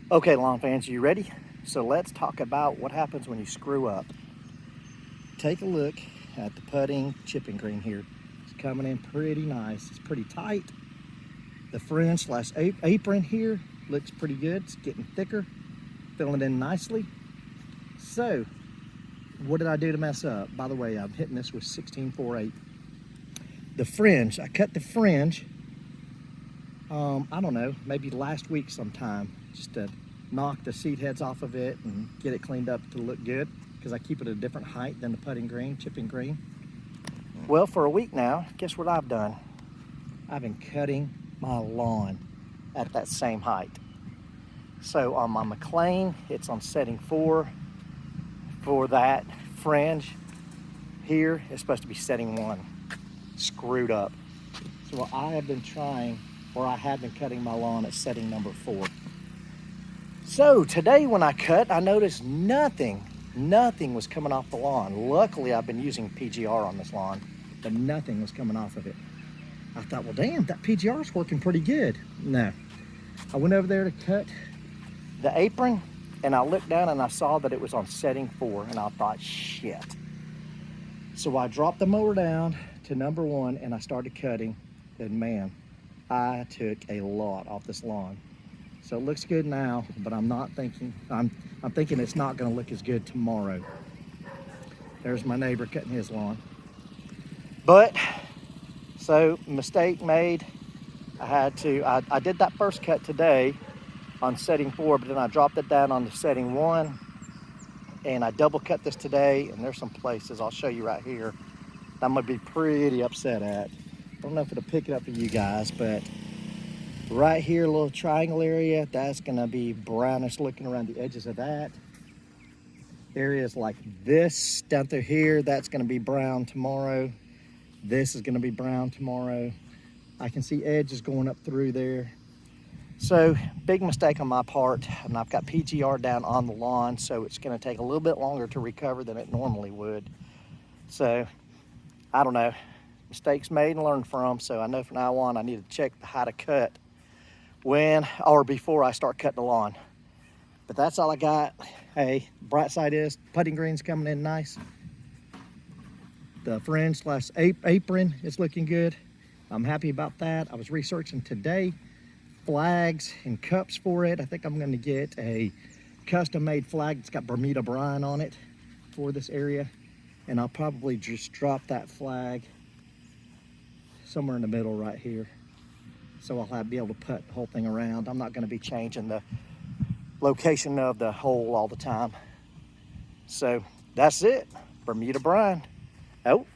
Okay, lawn fans, you ready? So let's talk about what happens when you screw up. Take a look at the putting chipping green here. It's coming in pretty nice. It's pretty tight. The fringe slash apron here looks pretty good. It's getting thicker, filling in nicely. So what did I do to mess up? By the way, I'm hitting this with 16.48. The fringe, I cut the fringe, I don't know, maybe last week sometime, just to knock the seed heads off of it and get it cleaned up to look good, because I keep it at a different height than the putting green, chipping green. Well, for a week now, guess what I've done? I've been cutting my lawn at that same height. So on my McLean, it's on setting 4. For that fringe here, it's supposed to be setting 1. Screwed up. So I have been cutting my lawn at setting number 4. So today when I cut, I noticed nothing was coming off the lawn. Luckily, I've been using PGR on this lawn, but nothing was coming off of it. I thought, well, damn, that PGR is working pretty good. No, I went over there to cut the apron, and I looked down and I saw that it was on setting 4, and I thought, shit. So I dropped the mower down to number 1 and I started cutting, and man, I took a lot off this lawn. So it looks good now, but I'm thinking it's not gonna look as good tomorrow. There's my neighbor cutting his lawn. But, so mistake made. I did that first cut today on setting 4, but then I dropped it down on the setting 1, and I double cut this today, and there's some places I'll show you right here that I'm gonna be pretty upset at. I don't know if it'll pick it up for you guys, but right here, a little triangle area, that's gonna be brownish looking around the edges of that. Areas like this down through here, that's gonna be brown tomorrow. This is gonna be brown tomorrow. I can see edges going up through there. So big mistake on my part, and I've got PGR down on the lawn, so it's gonna take a little bit longer to recover than it normally would. So I don't know, mistakes made and learned from, so I know from now on I need to check how to cut when or before I start cutting the lawn. But that's all I got. Hey, bright side is putting green's coming in nice. The fringe slash apron is looking good. I'm happy about that. I was researching today flags and cups for it. I think I'm going to get a custom made flag that's got Bermuda brine on it for this area, and I'll probably just drop that flag somewhere in the middle right here, so I'll be able to put the whole thing around. I'm not going to be changing the location of the hole all the time. So that's it. Bermuda brine. Oh,